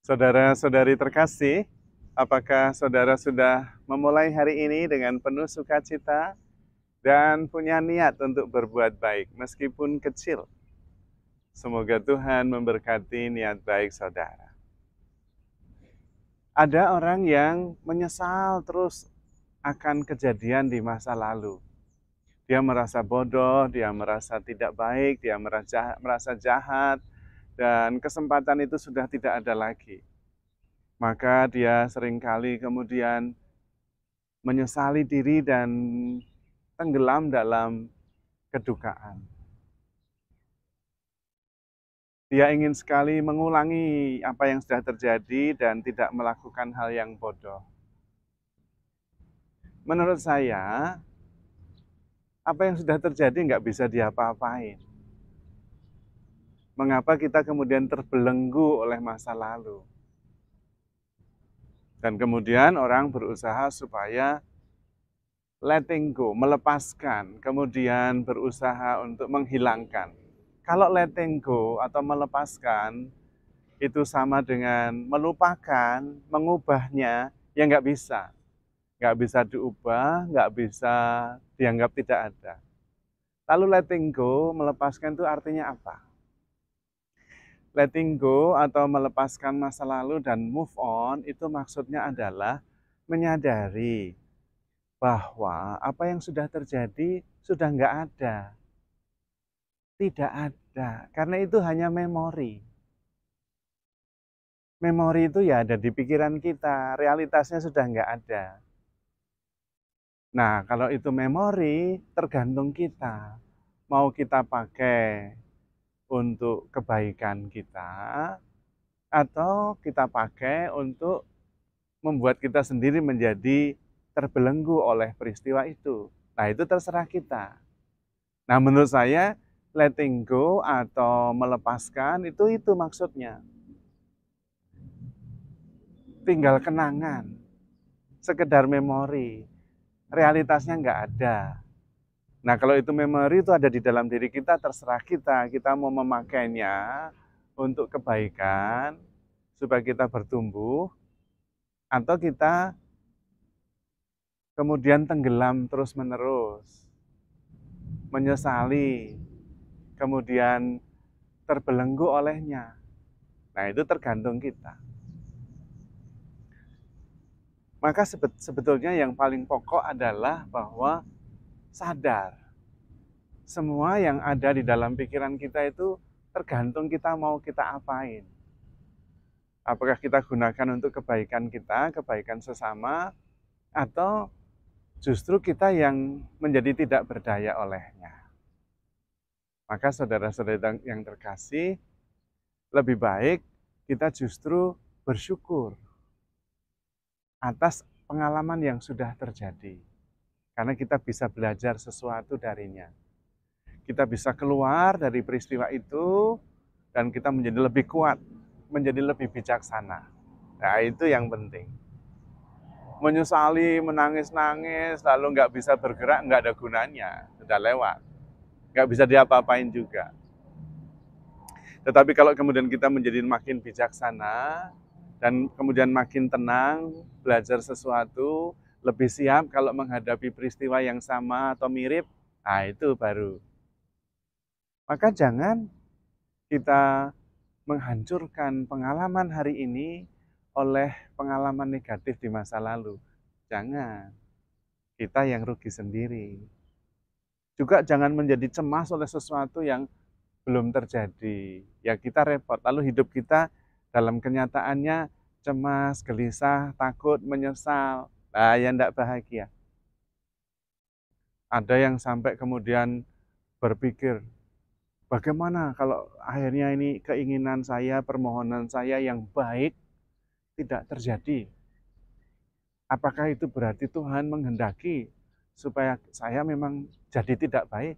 Saudara-saudari terkasih, apakah saudara sudah memulai hari ini dengan penuh sukacita dan punya niat untuk berbuat baik meskipun kecil? Semoga Tuhan memberkati niat baik saudara. Ada orang yang menyesal terus akan kejadian di masa lalu. Dia merasa bodoh, dia merasa tidak baik, dia merasa jahat, dan kesempatan itu sudah tidak ada lagi. Maka dia seringkali kemudian menyesali diri dan tenggelam dalam kedukaan. Dia ingin sekali mengulangi apa yang sudah terjadi dan tidak melakukan hal yang bodoh. Menurut saya, apa yang sudah terjadi nggak bisa diapa-apain. Mengapa kita kemudian terbelenggu oleh masa lalu? Dan kemudian orang berusaha supaya letting go, melepaskan, kemudian berusaha untuk menghilangkan. Kalau letting go atau melepaskan, itu sama dengan melupakan, mengubahnya, ya nggak bisa. Nggak bisa diubah, nggak bisa dianggap tidak ada. Lalu letting go, melepaskan itu artinya apa? Letting go atau melepaskan masa lalu dan move on, itu maksudnya adalah menyadari bahwa apa yang sudah terjadi sudah nggak ada. Tidak ada, karena itu hanya memori. Memori itu ya ada di pikiran kita, realitasnya sudah nggak ada. Nah, kalau itu memori, tergantung kita. Mau kita pakai untuk kebaikan kita, atau kita pakai untuk membuat kita sendiri menjadi terbelenggu oleh peristiwa itu. Nah, itu terserah kita. Nah, menurut saya, letting go atau melepaskan itu maksudnya. Tinggal kenangan, sekedar memori, realitasnya nggak ada. Nah, kalau itu memori itu ada di dalam diri kita, terserah kita mau memakainya untuk kebaikan, supaya kita bertumbuh, atau kita kemudian tenggelam terus-menerus, menyesali, kemudian terbelenggu olehnya. Nah, itu tergantung kita. Maka sebetulnya yang paling pokok adalah bahwa sadar. Semua yang ada di dalam pikiran kita itu tergantung kita mau kita apain. Apakah kita gunakan untuk kebaikan kita, kebaikan sesama, atau justru kita yang menjadi tidak berdaya olehnya. Maka saudara-saudara yang terkasih, lebih baik kita justru bersyukur atas pengalaman yang sudah terjadi. Karena kita bisa belajar sesuatu darinya. Kita bisa keluar dari peristiwa itu dan kita menjadi lebih kuat, menjadi lebih bijaksana. Nah, itu yang penting. Menyesali, menangis-nangis, lalu nggak bisa bergerak, nggak ada gunanya. Sudah lewat. Nggak bisa diapa-apain juga. Tetapi kalau kemudian kita menjadi makin bijaksana, dan kemudian makin tenang, belajar sesuatu, lebih siap kalau menghadapi peristiwa yang sama atau mirip, nah itu baru. Maka jangan kita menghancurkan pengalaman hari ini oleh pengalaman negatif di masa lalu. Jangan. Kita yang rugi sendiri. Juga jangan menjadi cemas oleh sesuatu yang belum terjadi. Ya kita repot, lalu hidup kita dalam kenyataannya cemas, gelisah, takut, menyesal. Nah, ya tidak bahagia. Ada yang sampai kemudian berpikir, bagaimana kalau akhirnya ini keinginan saya, permohonan saya yang baik tidak terjadi? Apakah itu berarti Tuhan menghendaki supaya saya memang jadi tidak baik?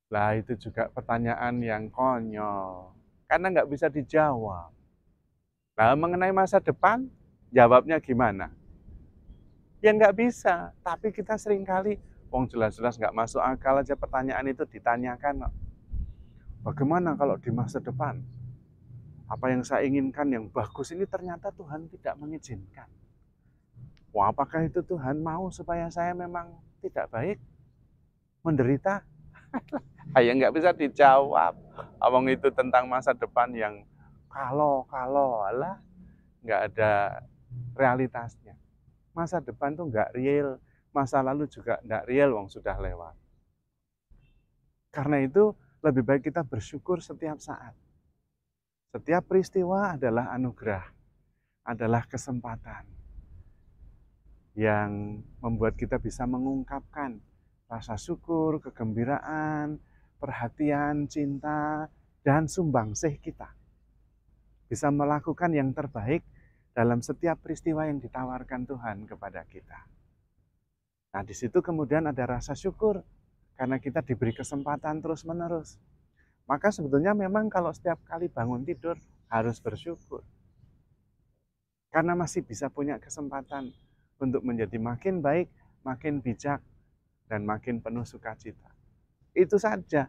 Lah itu juga pertanyaan yang konyol, karena nggak bisa dijawab. Nah, mengenai masa depan, jawabnya gimana? Ya nggak bisa, tapi kita seringkali, wong jelas-jelas nggak masuk akal aja pertanyaan itu ditanyakan. Bagaimana kalau di masa depan? Apa yang saya inginkan yang bagus ini ternyata Tuhan tidak mengizinkan. Wah, apakah itu Tuhan mau supaya saya memang tidak baik, menderita? Ya nggak bisa dijawab. Omong itu tentang masa depan yang kalau alah, nggak ada realitasnya. Masa depan tuh nggak real, masa lalu juga nggak real, wong sudah lewat. Karena itu lebih baik kita bersyukur setiap saat. Setiap peristiwa adalah anugerah, adalah kesempatan yang membuat kita bisa mengungkapkan rasa syukur, kegembiraan, perhatian, cinta, dan sumbangsih kita. Bisa melakukan yang terbaik dalam setiap peristiwa yang ditawarkan Tuhan kepada kita. Nah, di situ kemudian ada rasa syukur karena kita diberi kesempatan terus-menerus. Maka sebetulnya memang kalau setiap kali bangun tidur harus bersyukur. Karena masih bisa punya kesempatan untuk menjadi makin baik, makin bijak, dan makin penuh sukacita. Itu saja.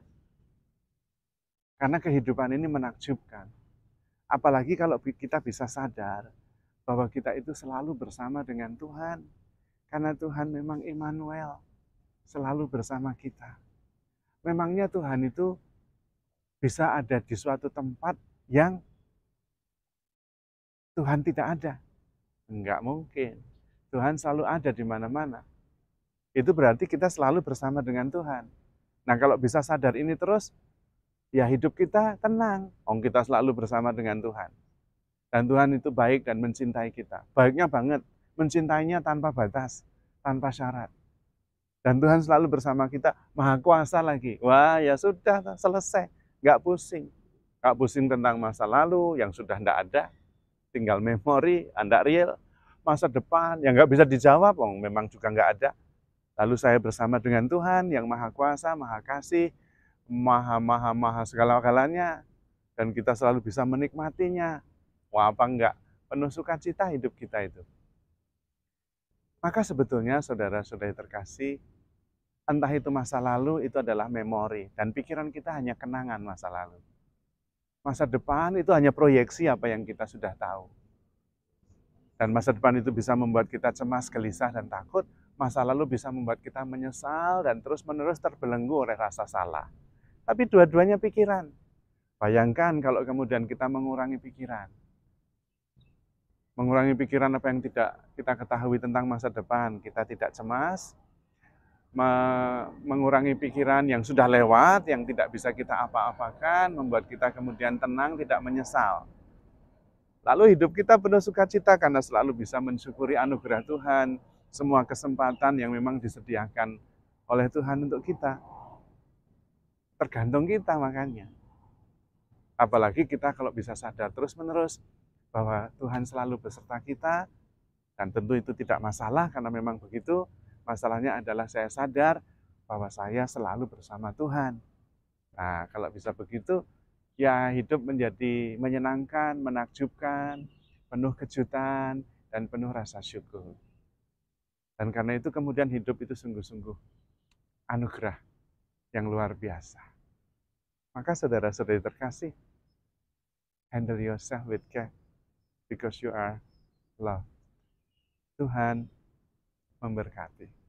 Karena kehidupan ini menakjubkan. Apalagi kalau kita bisa sadar bahwa kita itu selalu bersama dengan Tuhan. Karena Tuhan memang Immanuel, selalu bersama kita. Memangnya Tuhan itu bisa ada di suatu tempat yang Tuhan tidak ada? Enggak mungkin. Tuhan selalu ada di mana-mana. Itu berarti kita selalu bersama dengan Tuhan. Nah, kalau bisa sadar ini terus, ya hidup kita tenang. Kita selalu bersama dengan Tuhan. Dan Tuhan itu baik dan mencintai kita. Baiknya banget, mencintainya tanpa batas, tanpa syarat. Dan Tuhan selalu bersama kita, maha kuasa lagi. Wah, ya sudah, selesai. Nggak pusing. Nggak pusing tentang masa lalu yang sudah nggak ada. Tinggal memori, nggak real. Masa depan yang nggak bisa dijawab, memang juga nggak ada. Lalu saya bersama dengan Tuhan yang maha kuasa, maha kasih, maha segala-galanya. Dan kita selalu bisa menikmatinya. Wah, apa enggak? Penuh sukacita hidup kita itu. Maka sebetulnya saudara-saudari terkasih, entah itu masa lalu, itu adalah memori. Dan pikiran kita hanya kenangan masa lalu. Masa depan itu hanya proyeksi apa yang kita sudah tahu. Dan masa depan itu bisa membuat kita cemas, gelisah, dan takut. Masa lalu bisa membuat kita menyesal dan terus-menerus terbelenggu oleh rasa salah. Tapi dua-duanya pikiran. Bayangkan kalau kemudian kita mengurangi pikiran. Mengurangi pikiran apa yang tidak kita ketahui tentang masa depan. Kita tidak cemas, mengurangi pikiran yang sudah lewat, yang tidak bisa kita apa-apakan, membuat kita kemudian tenang, tidak menyesal. Lalu hidup kita penuh sukacita karena selalu bisa mensyukuri anugerah Tuhan, semua kesempatan yang memang disediakan oleh Tuhan untuk kita. Tergantung kita makanya. Apalagi kita kalau bisa sadar terus-menerus bahwa Tuhan selalu beserta kita, dan tentu itu tidak masalah karena memang begitu. Masalahnya adalah saya sadar bahwa saya selalu bersama Tuhan. Nah, kalau bisa begitu, ya hidup menjadi menyenangkan, menakjubkan, penuh kejutan, dan penuh rasa syukur. Dan karena itu kemudian hidup itu sungguh-sungguh anugerah yang luar biasa. Maka saudara-saudari terkasih, handle yourself with care because you are loved. Tuhan memberkati.